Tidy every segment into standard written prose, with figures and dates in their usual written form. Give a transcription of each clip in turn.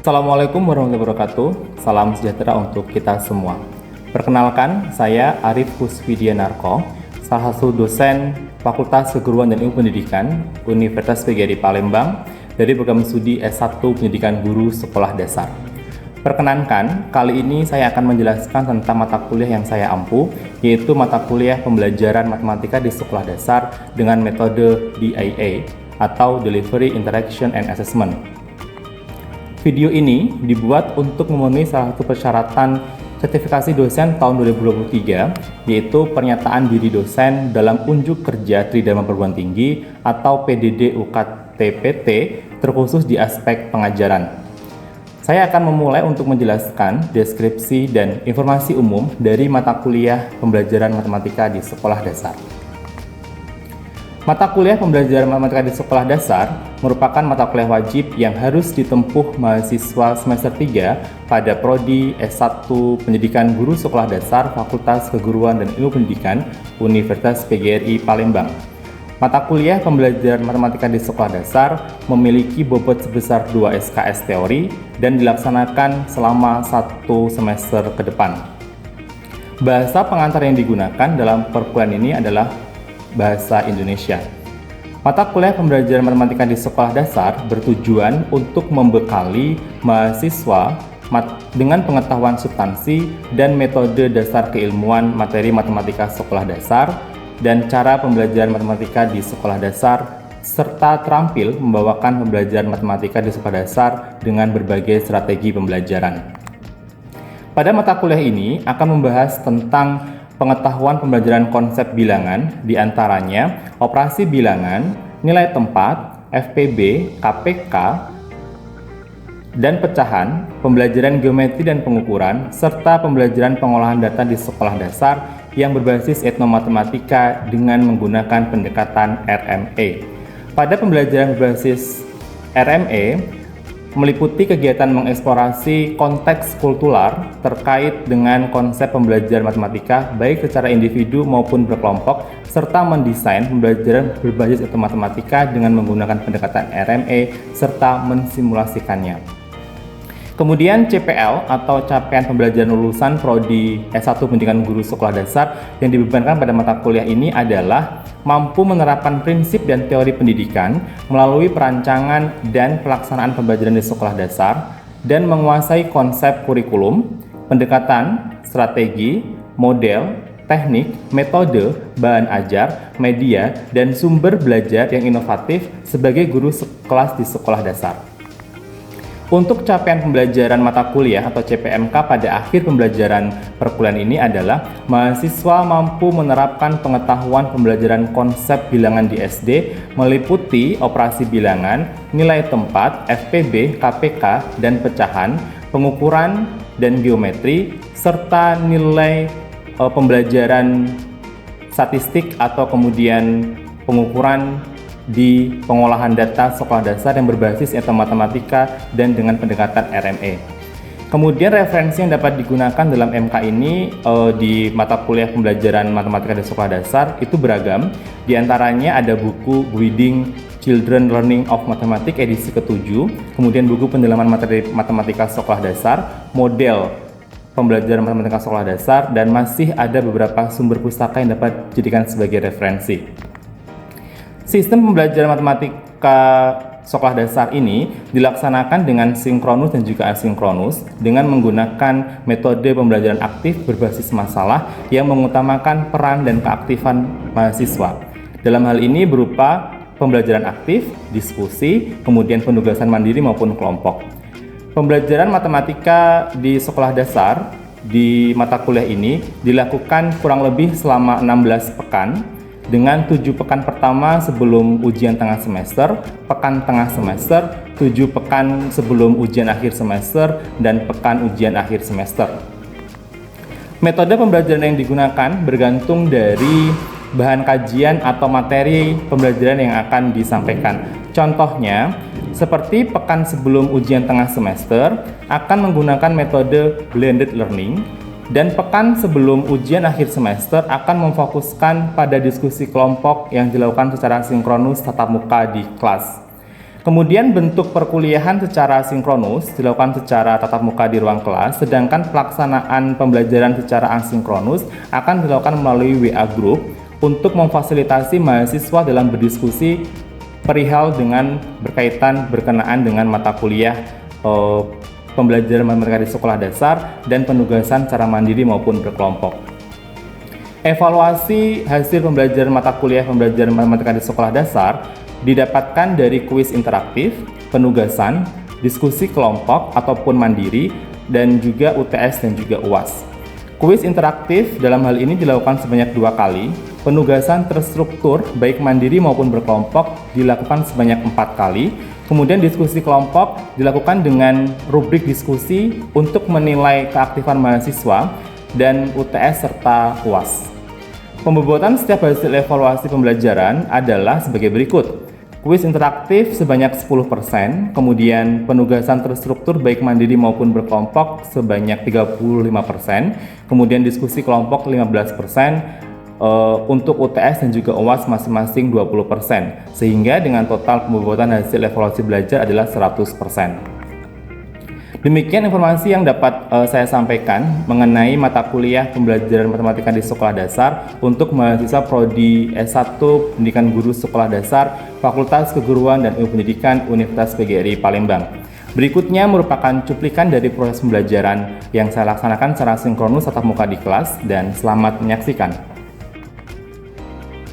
Assalamualaikum warahmatullahi wabarakatuh. Salam sejahtera untuk kita semua. Perkenalkan, saya Arif Kuswidianarko, salah satu dosen Fakultas Keguruan dan Ilmu Pendidikan Universitas PGRI Palembang dari program studi S1 Pendidikan Guru Sekolah Dasar. Perkenankan, kali ini saya akan menjelaskan tentang mata kuliah yang saya ampu, yaitu mata kuliah pembelajaran matematika di sekolah dasar dengan metode DIA atau Delivery, Interaction, and Assessment. Video ini dibuat untuk memenuhi salah satu persyaratan sertifikasi dosen tahun 2023, yaitu pernyataan diri dosen dalam unjuk kerja Tridharma Perguruan Tinggi atau PDD UKT-PT terkhusus di aspek pengajaran. Saya akan memulai untuk menjelaskan deskripsi dan informasi umum dari mata kuliah pembelajaran matematika di sekolah dasar. Mata kuliah pembelajaran matematika di sekolah dasar merupakan mata kuliah wajib yang harus ditempuh mahasiswa semester 3 pada Prodi S1 Pendidikan Guru Sekolah Dasar Fakultas Keguruan dan Ilmu Pendidikan Universitas PGRI Palembang. Mata kuliah pembelajaran matematika di sekolah dasar memiliki bobot sebesar 2 SKS teori dan dilaksanakan selama 1 semester ke depan. Bahasa pengantar yang digunakan dalam perkuliahan ini adalah bahasa Indonesia. Mata kuliah pembelajaran matematika di sekolah dasar bertujuan untuk membekali mahasiswa dengan pengetahuan substansi dan metode dasar keilmuan materi matematika sekolah dasar dan cara pembelajaran matematika di sekolah dasar, serta terampil membawakan pembelajaran matematika di sekolah dasar dengan berbagai strategi pembelajaran. Pada mata kuliah ini akan membahas tentang pengetahuan pembelajaran konsep bilangan, diantaranya operasi bilangan, nilai tempat, FPB, KPK, dan pecahan, pembelajaran geometri dan pengukuran, serta pembelajaran pengolahan data di sekolah dasar yang berbasis etnomatematika dengan menggunakan pendekatan RME. Pada pembelajaran berbasis RME, meliputi kegiatan mengeksplorasi konteks kultural terkait dengan konsep pembelajaran matematika baik secara individu maupun berkelompok, serta mendesain pembelajaran berbasis etnomatematika dengan menggunakan pendekatan RME serta mensimulasikannya. Kemudian CPL atau capaian pembelajaran lulusan Prodi S1 Pendidikan Guru Sekolah Dasar yang dibebankan pada mata kuliah ini adalah mampu menerapkan prinsip dan teori pendidikan melalui perancangan dan pelaksanaan pembelajaran di sekolah dasar dan menguasai konsep kurikulum, pendekatan, strategi, model, teknik, metode, bahan ajar, media, dan sumber belajar yang inovatif sebagai guru kelas di sekolah dasar. Untuk capaian pembelajaran mata kuliah atau CPMK pada akhir pembelajaran perkuliahan ini adalah mahasiswa mampu menerapkan pengetahuan pembelajaran konsep bilangan di SD meliputi operasi bilangan, nilai tempat, FPB, KPK, dan pecahan, pengukuran dan geometri, serta nilai pembelajaran statistik atau kemudian pengukuran di pengolahan data sekolah dasar yang berbasis etnomatematika dan dengan pendekatan RME. Kemudian referensi yang dapat digunakan dalam MK ini di mata kuliah pembelajaran matematika di sekolah dasar itu beragam. Di antaranya ada buku Guiding Children Learning of Mathematics edisi ke-7, kemudian buku pendalaman materi matematika sekolah dasar, model pembelajaran matematika sekolah dasar, dan masih ada beberapa sumber pustaka yang dapat dijadikan sebagai referensi. Sistem pembelajaran matematika sekolah dasar ini dilaksanakan dengan sinkronus dan juga asinkronus dengan menggunakan metode pembelajaran aktif berbasis masalah yang mengutamakan peran dan keaktifan mahasiswa. Dalam hal ini berupa pembelajaran aktif, diskusi, kemudian penugasan mandiri maupun kelompok. Pembelajaran matematika di sekolah dasar di mata kuliah ini dilakukan kurang lebih selama 16 pekan dengan 7 pekan pertama sebelum ujian tengah semester, pekan tengah semester, 7 pekan sebelum ujian akhir semester, dan pekan ujian akhir semester. Metode pembelajaran yang digunakan bergantung dari bahan kajian atau materi pembelajaran yang akan disampaikan. Contohnya, seperti pekan sebelum ujian tengah semester akan menggunakan metode blended learning, dan pekan sebelum ujian akhir semester akan memfokuskan pada diskusi kelompok yang dilakukan secara sinkronus tatap muka di kelas. Kemudian bentuk perkuliahan secara sinkronus dilakukan secara tatap muka di ruang kelas, sedangkan pelaksanaan pembelajaran secara asinkronus akan dilakukan melalui WA Group untuk memfasilitasi mahasiswa dalam berdiskusi perihal dengan berkenaan dengan mata kuliah pembelajaran matematika di sekolah dasar dan penugasan secara mandiri maupun berkelompok. Evaluasi hasil pembelajaran mata kuliah pembelajaran matematika di sekolah dasar didapatkan dari kuis interaktif, penugasan, diskusi kelompok ataupun mandiri, dan juga UTS dan juga UAS. Kuis interaktif dalam hal ini dilakukan sebanyak 2 kali, penugasan terstruktur baik mandiri maupun berkelompok dilakukan sebanyak 4 kali, kemudian diskusi kelompok dilakukan dengan rubrik diskusi untuk menilai keaktifan mahasiswa, dan UTS serta UAS. Pembobotan setiap hasil evaluasi pembelajaran adalah sebagai berikut. Kuis interaktif sebanyak 10%, kemudian penugasan terstruktur baik mandiri maupun berkelompok sebanyak 35%, kemudian diskusi kelompok 15%, untuk UTS dan juga UAS masing-masing 20%, sehingga dengan total pembobotan hasil evaluasi belajar adalah 100%. Demikian informasi yang dapat saya sampaikan mengenai mata kuliah pembelajaran matematika di sekolah dasar untuk mahasiswa Prodi S1 Pendidikan Guru Sekolah Dasar Fakultas Keguruan dan Ilmu Pendidikan Universitas PGRI Palembang. Berikutnya merupakan cuplikan dari proses pembelajaran yang saya laksanakan secara sinkronus tatap muka di kelas, dan selamat menyaksikan.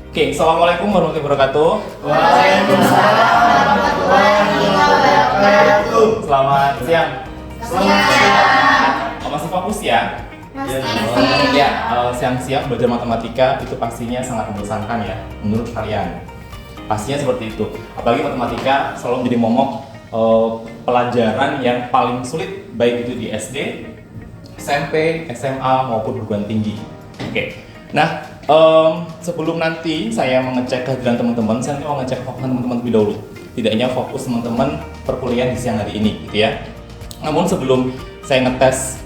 Oke, Assalamualaikum warahmatullahi wabarakatuh. Waalaikumsalam warahmatullahi wabarakatuh. Selamat siang. Siang. Masih fokus ya? Masih. Ya, siang-siang belajar matematika itu pastinya sangat membosankan ya, menurut kalian. Pastinya seperti itu. Apalagi matematika selalu menjadi momok pelajaran yang paling sulit, baik itu di SD, SMP, SMA maupun perguruan tinggi. Oke. Nah, sebelum nanti saya mengecek kehadiran teman-teman, saya mau ngecek fokus teman-teman lebih dahulu. Tidak hanya fokus teman-teman perkuliahan di siang hari ini, gitu ya. Namun sebelum saya ngetes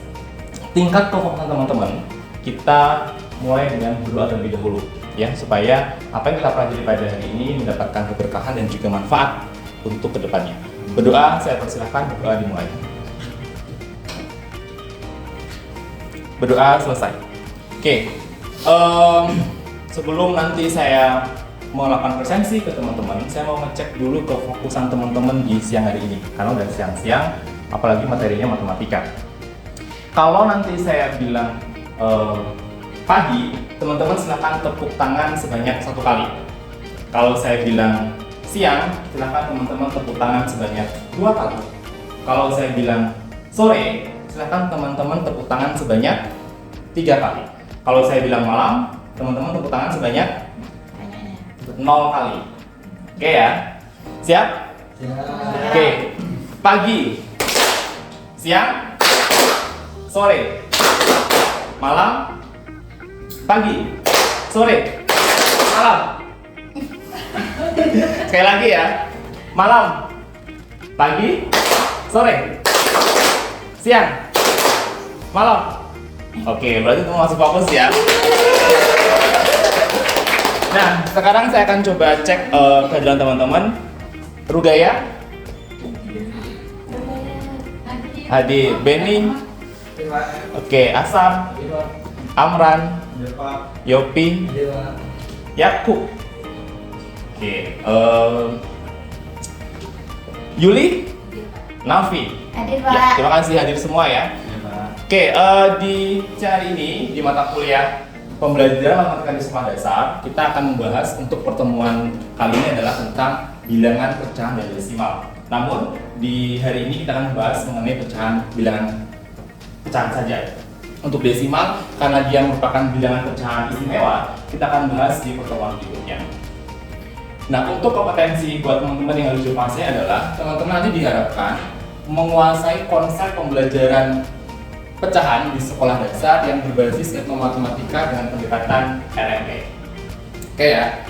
tingkat kefokusan teman-teman, kita mulai dengan berdoa terlebih dahulu, ya, supaya apa yang kita pelajari pada hari ini mendapatkan keberkahan dan juga manfaat untuk kedepannya. Berdoa, saya persilahkan berdoa dimulai. Berdoa selesai. Oke. Sebelum nanti saya melakukan presensi ke teman-teman, saya mau ngecek dulu kefokusan teman-teman di siang hari ini, karena udah siang-siang, apalagi materinya matematika. Kalau nanti saya bilang pagi, teman-teman silakan tepuk tangan sebanyak 1 kali. Kalau saya bilang siang, silakan teman-teman tepuk tangan sebanyak 2 kali. Kalau saya bilang sore, silakan teman-teman tepuk tangan sebanyak 3 kali. Kalau saya bilang malam, teman-teman tepuk tangan sebanyak 0 kali. Oke ya? Siap? Oke. Pagi, siang, sore, malam, pagi, sore, malam. Sekali lagi ya. Malam, pagi, sore, siang, malam. Oke, berarti kamu masih fokus ya. Nah, sekarang saya akan coba cek kehadiran teman-teman. Rugaya hadir, Benny, oke, Asam, Amran, Yopi, Yakub, oke, Yuli, Nafi. Ya, terima kasih hadir semua ya. Oke, di hari ini di mata kuliah pembelajaran matematika di sekolah dasar, kita akan membahas untuk pertemuan kali ini adalah tentang bilangan pecahan dan desimal. Namun di hari ini kita akan membahas mengenai pecahan saja. Untuk desimal, karena dia merupakan bilangan pecahan istimewa, kita akan bahas di pertemuan berikutnya. Nah, untuk kompetensi buat teman-teman yang harus dikuasai adalah teman-teman nanti diharapkan menguasai konsep pembelajaran pecahan di sekolah dasar yang berbasis ilmu matematika dengan pendekatan RME. Oke ya.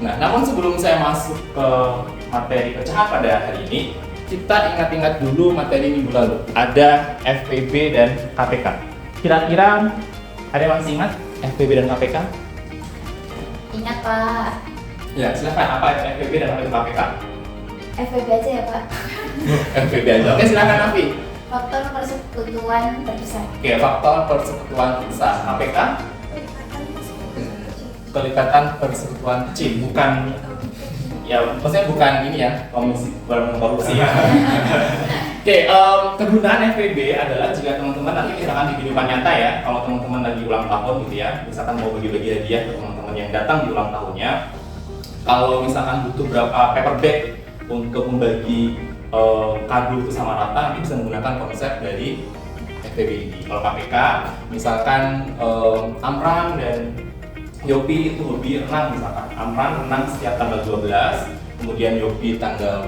Nah, namun sebelum saya masuk ke materi pecahan pada hari ini, kita ingat-ingat dulu materi minggu lalu. Ada FPB dan KPK. Kira-kira ada yang masih ingat FPB dan KPK? Ingat Pak. Ya, silakan. Apa FPB dan KPK? FPB aja ya Pak. FPB aja. Oke, silakan Afi. Faktor persekutuan terbesar. Oke, faktor persekutuan besar. APK? Kelikatan persekutuan kecil, bukan ya, maksudnya bukan ini ya, komisi korupsi ya. Oke, kegunaan FPB adalah jika teman-teman nanti misalkan di kehidupan nyata ya, kalau teman-teman lagi ulang tahun gitu ya, misalkan mau bagi-bagi hadiah ke teman-teman yang datang di ulang tahunnya, kalau misalkan butuh berapa paper bag untuk membagi kado itu sama rata, nanti bisa menggunakan konsep dari FPB ini. Kalau KPK, misalkan Amran dan Yopi itu hobi renang misalkan. Amran renang setiap tanggal 12, kemudian Yopi tanggal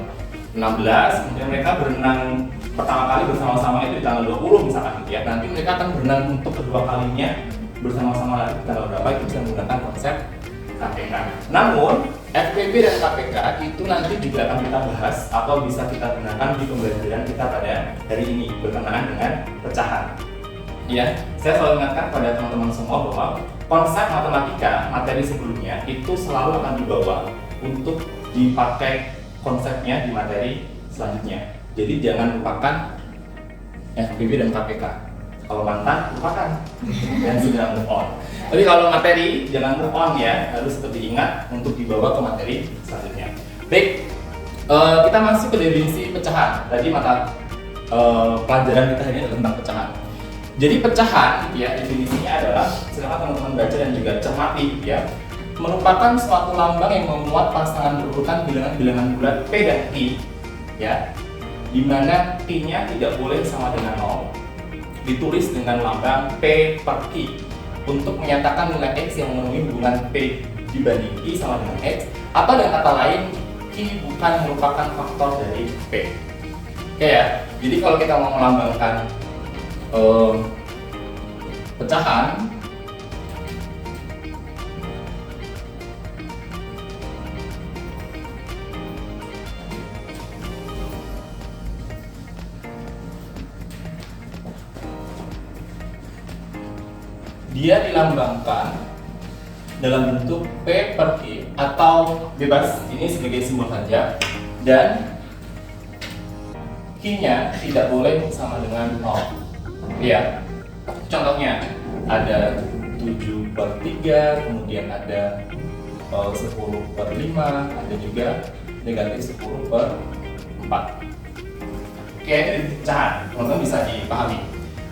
16, kemudian mereka berenang pertama kali bersama-sama itu di tanggal 20 misalkan gitu ya. Nanti mereka akan berenang untuk kedua kalinya bersama-sama lagi di tanggal berapa, itu bisa menggunakan konsep KPK. Namun FPB dan KPK itu nanti juga akan kita bahas atau bisa kita gunakan di pembelajaran kita pada hari ini berkenaan dengan pecahan. Ya, saya selalu ingatkan pada teman-teman semua bahwa konsep matematika materi sebelumnya itu selalu akan dibawa untuk dipakai konsepnya di materi selanjutnya. Jadi jangan lupakan FPB dan KPK. Kalau mantan lupakan dan sudah move on. Tapi kalau materi jangan move on ya, harus tetap diingat untuk dibawa ke materi selanjutnya. Baik, kita masuk ke definisi pecahan. Tadi mata pelajaran kita ini adalah tentang pecahan. Jadi pecahan ya definisinya adalah, silakan teman-teman baca dan juga cermati ya, merupakan suatu lambang yang memuat pasangan berurutan bilangan-bilangan bulat P dan I ya, di mana I-nya tidak boleh sama dengan 0, ditulis dengan lambang P per Q untuk menyatakan nilai X yang memenuhi hubungan P dibanding I sama dengan X, atau dengan kata lain Q bukan merupakan faktor dari P. Oke ya, jadi kalau kita mau melambangkan pecahan, dia dilambangkan dalam bentuk P per Q atau bebas, ini sebagai simbol saja, dan Q-nya tidak boleh sama dengan 0 ya. Contohnya ada 7 per 3, kemudian ada 10 per 5, ada juga negatif 10 per 4. Oke, dari pecahan, teman-teman bisa dipahami.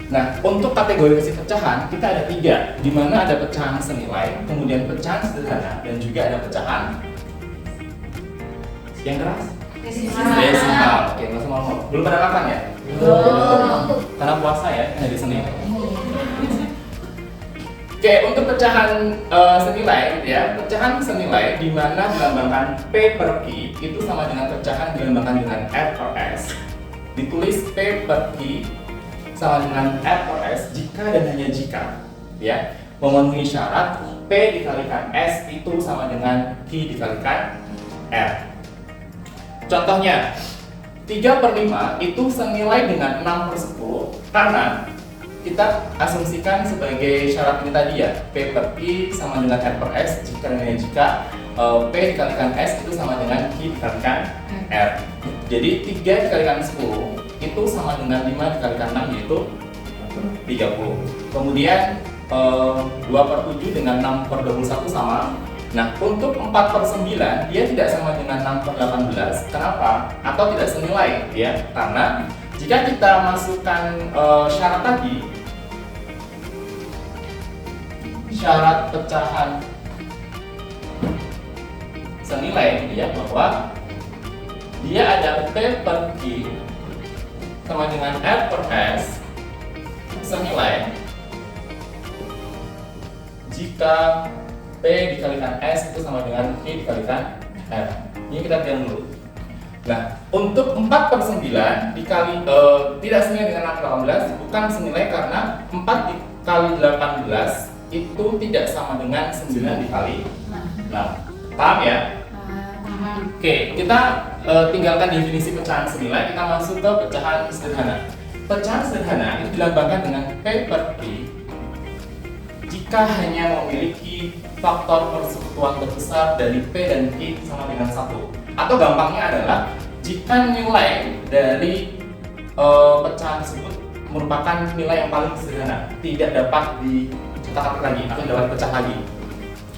Nah, untuk kategorisasi pecahan kita ada 3, di mana ada pecahan senilai, kemudian pecahan sederhana, dan juga ada pecahan yang keras. Desimal. Oke, nggak semua belum pada makan ya? Belum. Karena puasa ya, hari Senin. Oke, untuk pecahan senilai gitu ya, pecahan senilai di mana dilambangkan P per Q itu sama dengan pecahan dilambangkan dengan F per S. Ditulis P per Q sama dengan F per S jika dan hanya jika ya memenuhi syarat P dikalikan S itu sama dengan Q dikalikan R. Contohnya 3 per 5 itu senilai dengan 6 per 10 karena kita asumsikan sebagai syarat ini tadi ya, P per Q sama dengan R per S jika dan hanya jika P dikalikan S itu sama dengan Q dikalikan R. Jadi 3 dikalikan 10 itu sama dengan 5 dikalikan 6 yaitu 30. Kemudian 2 per 7 dengan 6 per 21 sama. Nah, untuk 4 per 9 dia tidak sama dengan 6 per 18. Kenapa? Atau tidak senilai ya? Karena jika kita masukkan syarat tadi, syarat pecahan senilai ya, bahwa dia ada P per Q sama dengan F per S senilai jika P dikalikan S itu sama dengan Q dikalikan R. Ini kita lihat dulu. Nah, untuk 4 per 9 dikali tidak senilai dengan 6 per 18 bukan senilai karena 4 dikali 18 itu tidak sama dengan 9 dikali 6. Paham ya? Oke, kita tinggalkan definisi pecahan senilai, kita masuk ke pecahan sederhana. Pecahan sederhana itu dilambangkan dengan P per Q jika hanya memiliki faktor persekutuan terbesar dari P dan Q sama dengan 1. Atau gampangnya adalah jika nilai dari pecahan tersebut merupakan nilai yang paling sederhana, tidak dapat dicetak lagi atau dapat pecah lagi.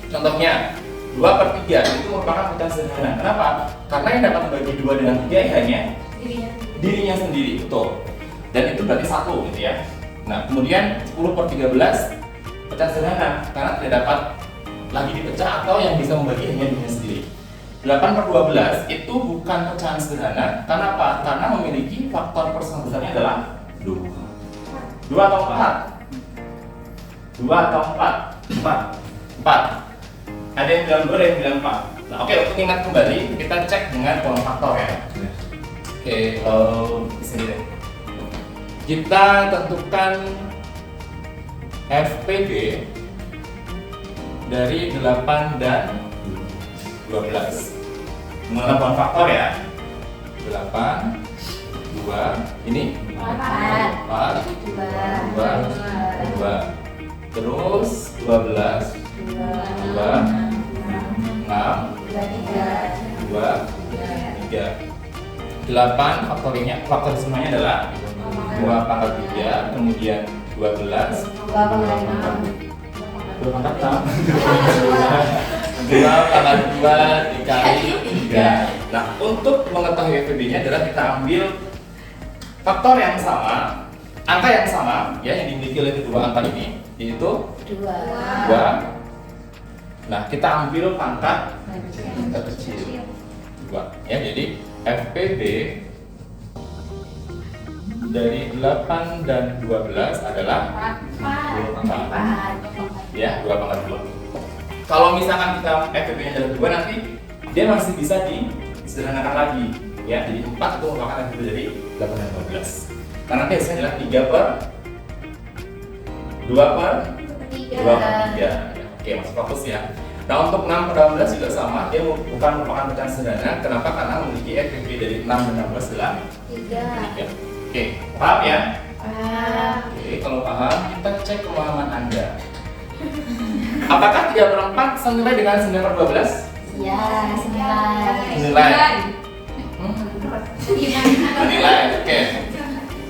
Contohnya 2/3 itu merupakan pecahan sederhana. Kenapa? Karena yang dapat membagi 2 dengan 3 hanya dirinya sendiri, betul. Dan itu berarti 1 gitu ya. Nah, kemudian 10/13 pecah sederhana karena tidak dapat lagi dipecah atau yang bisa membagi hanya dirinya sendiri. 8/12 itu bukan pecahan sederhana. Karena apa? Karena memiliki faktor persamaan besarnya adalah 2. 2 atau 4? 2 atau 4? 4. Ada yang bilang 2, ada yang bilang 4. Nah, oke, untuk ingat kembali, kita cek dengan kolom faktor ya. Oke, di sini deh. Kita tentukan FPB dari 8 dan 12. Menggunakan kolom faktor ya. 8, 2, ini 4, 2, 2. Terus 12, 2, 6, 2, 3. 8 faktor semuanya adalah 2/3, kemudian 12, 2/2 dikali 3. Nah, untuk mengetahui FPB-nya adalah kita ambil faktor yang sama, angka yang sama ya yang dimiliki oleh kedua angka ini, yaitu 2. Nah, kita ambil pangkat terkecil 2 ya. Jadi FPB dari 8 dan 12 adalah 4. Ya, 2/2. Kalau misalkan kita FPB-nya adalah 2, nanti dia masih bisa disederhanakan lagi ya. Jadi 4 itu merupakan FPB dari 8 dan 12. Karena biasanya adalah 3/2/3. Oke, masuk fokus ya. Nah, untuk 6/12 juga sama, dia bukan merupakan pecahan sederhana. Kenapa? Karena memiliki FPB dari 6 dan 16 adalah 3. Oke, paham ya? Oke, kalau paham, kita cek pemahaman Anda. Apakah 3/4 senilai dengan 9/12? Ya, Senilai. Senilai, oke.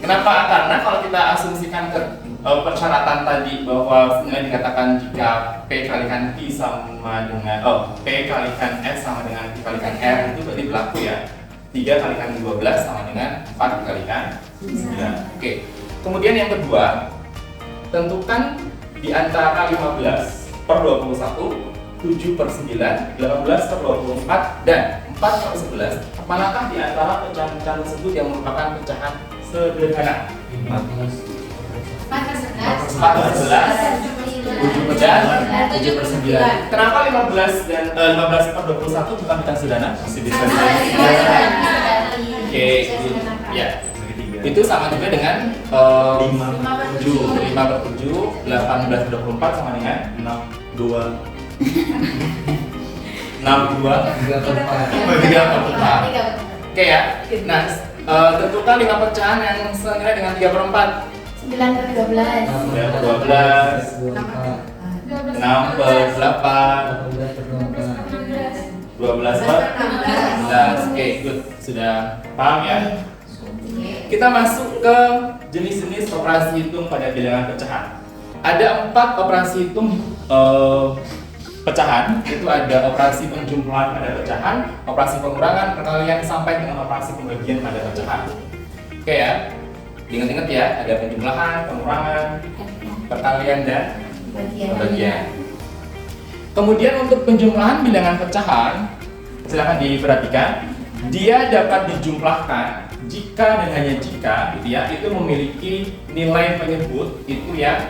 Kenapa? Karena kalau kita asumsikan persyaratan tadi bahwa senilai dikatakan jika P kalikan Q sama dengan P kalikan S sama dengan Q kalikan R, itu berarti berlaku ya. 3 kalikan 12 sama dengan 4 kalikan 9. Oke. Kemudian yang kedua, tentukan di antara 15/21, 7/9, 18/24, dan 4/11, manakah di antara pecahan-pecahan tersebut yang merupakan pecahan sederhana? 4/11, 7/9. Kenapa 15/21 bukan pecahan sederhana? Masih bisa. Oke, ya. Itu sama juga dengan 5/7, 18/24 sama dengan 2 3/4. Oke ya. Nah, tentukan 5 pecahan yang senilai dengan 3/4. 9/12. 9/12, 6/8, 12/16. Oke, good. Sudah paham ya? Kita masuk ke jenis-jenis operasi hitung pada bilangan pecahan. Ada 4 operasi hitung pecahan. Itu ada operasi penjumlahan pada pecahan, operasi pengurangan, perkalian, sampai dengan operasi pembagian pada pecahan. Oke ya, ingat-ingat ya, ada penjumlahan, pengurangan, perkalian, dan pembagian. Kemudian untuk penjumlahan bilangan pecahan, silakan diperhatikan, dia dapat dijumlahkan jika dan hanya jika gitu ya, itu memiliki nilai penyebut itu yang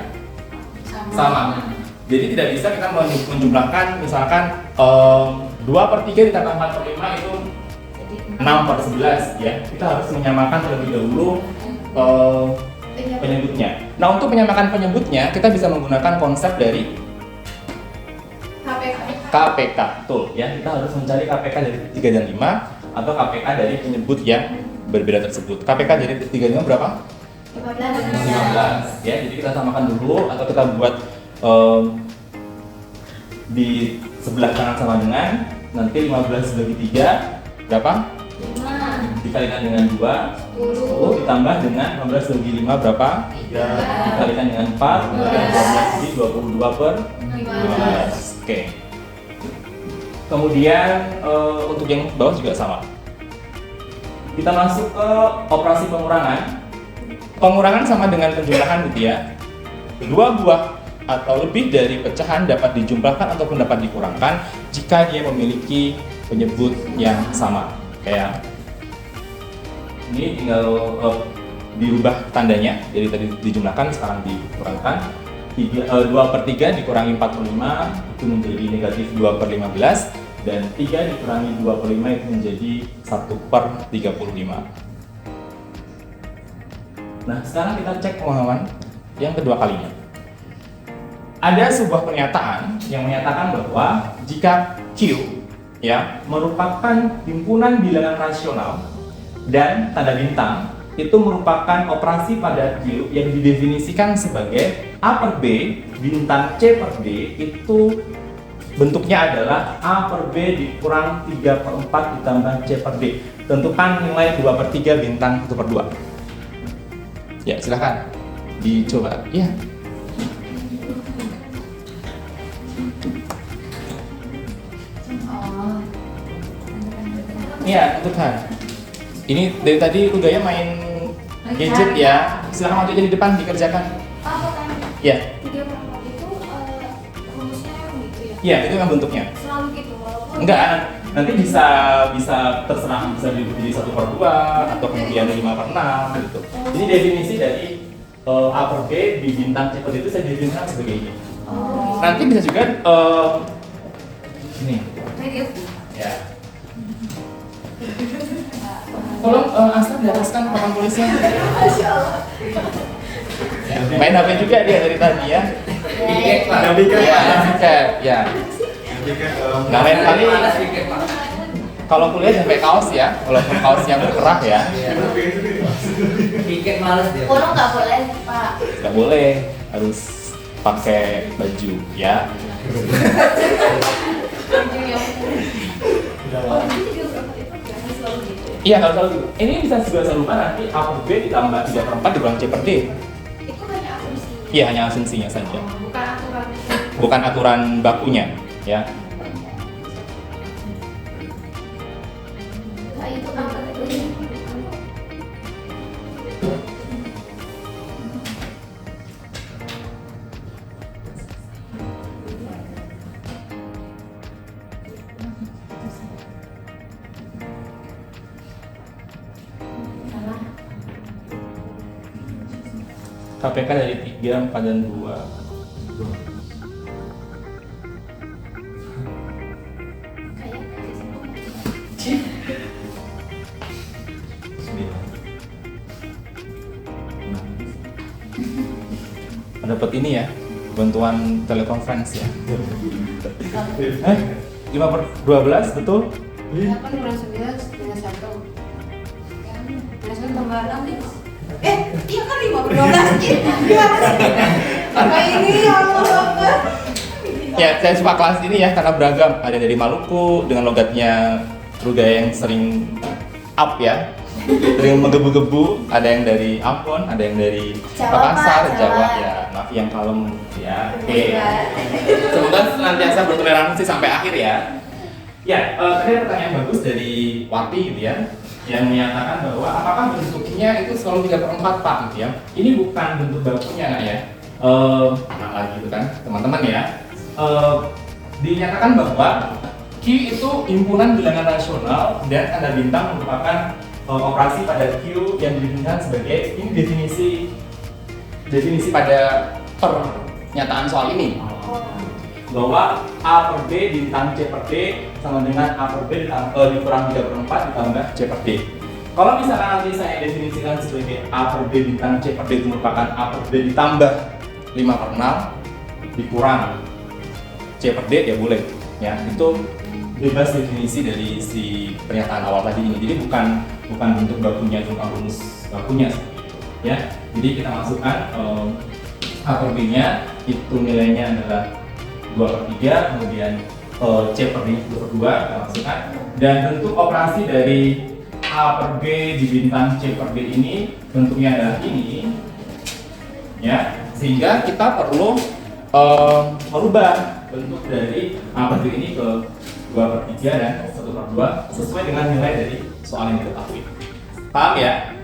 sama. Jadi tidak bisa kita menjumlahkan misalkan 2/3 ditambah 4/5 itu 6/11 ya. Kita harus menyamakan terlebih dahulu penyebutnya. Nah, untuk menyamakan penyebutnya kita bisa menggunakan konsep dari KPK. Tuh ya, kita harus mencari KPK dari 3 dan 5 atau KPK dari penyebut yang berbeda tersebut. KPK dari 3 dan 5 berapa? 15 ya. Jadi kita samakan dulu atau kita buat di sebelah kanan sama dengan nanti 15 bagi 3 berapa? 5. dikalikan dengan 2, 10 ditambah dengan 15 bagi 5 berapa? 3. Dikalikan dengan 4, 12 jadi 22 per 15. Oke. Kemudian untuk yang bawah juga sama. Kita masuk ke operasi pengurangan. Pengurangan sama dengan penjumlahan gitu ya. Dua buah atau lebih dari pecahan dapat dijumlahkan ataupun dapat dikurangkan jika dia memiliki penyebut yang sama. Kayak ini tinggal dirubah tandanya, jadi tadi dijumlahkan sekarang dikurangkan. 2/3 dikurangi 45 itu menjadi negatif 2/15, dan 3 dikurangi 2/5 itu menjadi 1/35. Nah, sekarang kita cek pemahaman yang kedua kalinya. Ada sebuah pernyataan yang menyatakan bahwa jika Q ya merupakan himpunan bilangan rasional dan tanda bintang itu merupakan operasi pada Q yang didefinisikan sebagai A per B bintang C per D, itu bentuknya adalah A per B dikurang 3/4 ditambah C per D. Tentukan nilai 2/3 bintang 1/2. Ya, silahkan dicoba. Ya. Iya, tentukan. Ini dari tadi Ugaya main gadget ya. Silahkan maju di depan dikerjakan. Ya. 3/4 itu rumusnya gitu ya? Iya, itu kan bentuknya. Selalu gitu walaupun Enggak, nanti bisa terserah, bisa jadi 1/2 atau kemudian 5/6 gitu. Ini definisi dari A per B di bintang C per D itu saya definisikan sebagai ini. Nanti bisa juga ini. Ya. Tolong Asta diataskan papan tulisnya. Ya, main HP juga dia dari tadi ya. Ya. Nah, lain kali kalau kuliah sampai kaos ya, walaupun kaos yang berkerah ya. Piket males dia. Polo nggak boleh Pak. Nggak boleh, harus pakai baju ya. Iya, kalau selalu gitu. Ini bisa juga saya lupa nanti A per B ditambah 3/4 dikurang C per D. Itu hanya asumsi. Iya, hanya asumsinya saja. Bukan aturan. Bukan aturan bakunya, ya. Nah, itu apa tadi? KPK dari 3, 4, dan 2. Kayak Dapat ini ya, bantuan telekonferensi ya. 5/12 betul? 8 kurang 9 dengan 1. Dengan 1 tambah 6 iya kan 5/12. Gimana sih? Apa ini ya Allah? Ya, saya suka kelas ini ya karena beragam. Ada dari Maluku dengan logatnya Rugaya yang sering up ya, sering menggebu-gebu. Ada yang dari Ambon, ada yang dari Jawa, Makassar, Pak, Jawa Jawa. ya. Maaf yang kalem ya. Oke. Semoga senantiasa bertoleransi sampai akhir ya. Ya, tadi ada pertanyaan bagus dari Wati gitu ya, yang menyatakan bahwa apakah bentuknya itu selalu 3/4 Pak gitu ya. Ini bukan bentuk bakunya nak ya. Nah lagi gitu kan teman-teman ya. Dinyatakan bahwa Q itu himpunan bilangan rasional dan tanda bintang merupakan operasi pada Q yang didefinisikan sebagai ini definisi pada pernyataan soal ini, bahwa A per B bintang C per D sama dengan A per B dikurang 3/4 ditambah C per D. Kalau misalkan nanti saya definisikan sebagai A per B bintang C per D itu merupakan A per B ditambah 5/6 dikurang C per D ya boleh ya, itu bebas definisi dari si pernyataan awal tadi ini. Jadi bukan bentuk bakunya, cuma rumus bakunya ya. Jadi kita masukkan A per B-nya itu nilainya adalah 2/3, kemudian C per D 2/2 kita masukkan, dan bentuk operasi dari A per B di bintang C per D ini bentuknya adalah ini, ya, sehingga kita perlu merubah bentuk dari A per B ini ke 2 per 3 dan 1 per 2 sesuai dengan nilai dari soal yang diketahui. Paham ya?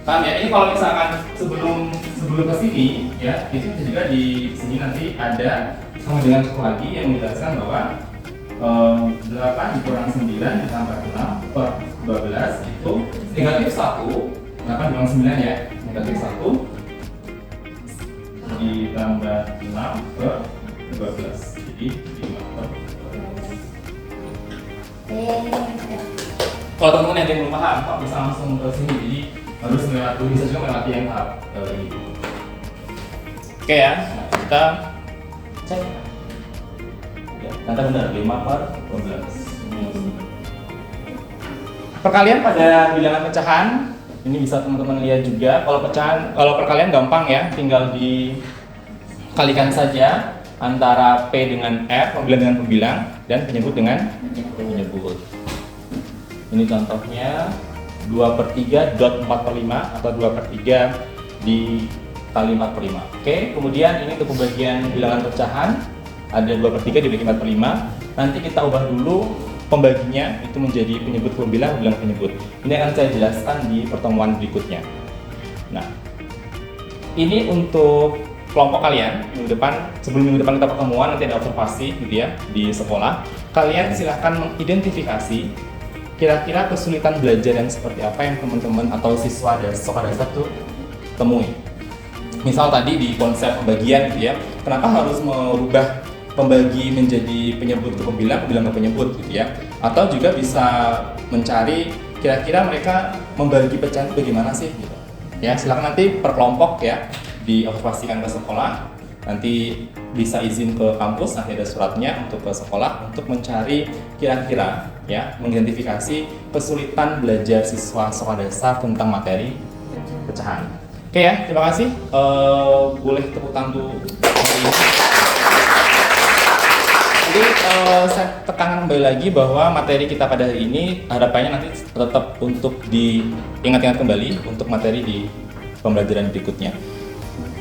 Paham ya? Ini kalau misalkan sebelum ke sini, ya, itu juga di sini nanti ada sama dengan satu lagi yang menjelaskan bahwa 8 dikurang 9 ditambah 6 per 12 itu negatif 1. 8 dikurang 9 ya, negatif 1 ditambah 6 per 12, jadi 5 per 12. Kalau teman-teman yang belum paham, Pak bisa langsung ke sini, jadi harus melewati, bisa juga melewati yang tahap ini. Oke ya, nah, kita cek. Ya, ternyata benar 5 per 12. Perkalian pada bilangan pecahan, ini bisa teman-teman lihat juga. Kalau perkalian gampang ya, tinggal dikalikan saja antara P dengan R, pembilang dengan pembilang, dan penyebut dengan penyebut. Ini contohnya 2 per 3 dot 4 per 5 atau 2 per 3 dikali 4 per 5. Oke, kemudian ini untuk pembagian bilangan pecahan ada 2 per 3 dibagi 4 per 5. Nanti kita ubah dulu pembaginya itu menjadi penyebut pembilang, bilang penyebut. Ini akan saya jelaskan di pertemuan berikutnya. Nah, ini untuk kelompok kalian minggu depan, sebelum minggu depan kita pertemuan nanti ada observasi gitu ya di sekolah. Kalian silahkan mengidentifikasi kira-kira kesulitan belajar yang seperti apa yang teman-teman atau siswa dan sekolah dasar tuh temui. Misal tadi di konsep pembagian gitu ya, kenapa harus merubah pembagi menjadi penyebut ke pembilang, pembilang ke penyebut gitu ya. Atau juga bisa mencari kira-kira mereka membagi pecahan bagaimana sih gitu. Ya, silakan nanti per kelompok ya diobservasikan ke sekolah. Nanti bisa izin ke kampus, nanti ada suratnya untuk ke sekolah untuk mencari kira-kira ya, mengidentifikasi kesulitan belajar siswa sekolah dasar tentang materi pecahan. Oke ya, terima kasih. Boleh tepuk tangan dulu. Jadi saya tekankan kembali lagi bahwa materi kita pada hari ini harapannya nanti tetap untuk diingat-ingat kembali untuk materi di pembelajaran berikutnya.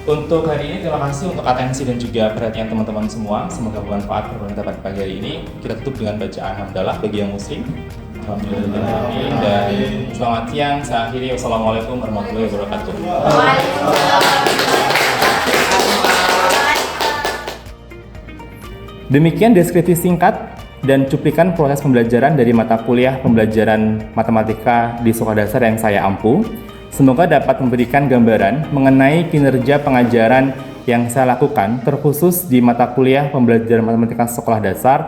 Untuk hari ini terima kasih untuk atensi dan juga perhatian teman-teman semua. Semoga bermanfaat pertemuan kita pada pagi hari ini. Kita tutup dengan bacaan hamdalah bagi yang muslim. Alhamdulillah. Dan selamat siang. Saya akhiri. Wassalamualaikum warahmatullahi wabarakatuh. Demikian deskripsi singkat dan cuplikan proses pembelajaran dari mata kuliah pembelajaran matematika di sekolah dasar yang saya ampu. Semoga dapat memberikan gambaran mengenai kinerja pengajaran yang saya lakukan terkhusus di mata kuliah pembelajaran matematika sekolah dasar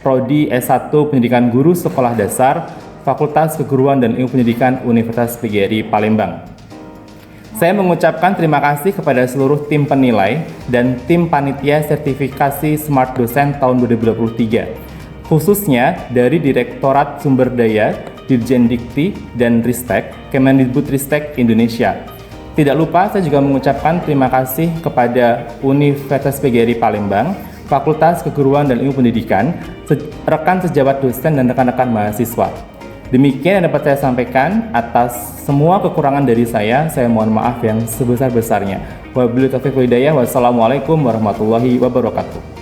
Prodi S1 Pendidikan Guru Sekolah Dasar Fakultas Keguruan dan Ilmu Pendidikan Universitas PGRI Palembang. Saya mengucapkan terima kasih kepada seluruh tim penilai dan tim panitia sertifikasi Smart Dosen tahun 2023, khususnya dari Direktorat Sumber Daya, Dirjen Dikti dan Ristek, Kemendikbudristek Indonesia. Tidak lupa saya juga mengucapkan terima kasih kepada Universitas PGRI Palembang, Fakultas Keguruan dan Ilmu Pendidikan, rekan sejawat dosen dan rekan-rekan mahasiswa. Demikian yang dapat saya sampaikan. Atas semua kekurangan dari saya mohon maaf yang sebesar-besarnya. Wabillahi taufiq wal hidayah. Wassalamualaikum warahmatullahi wabarakatuh.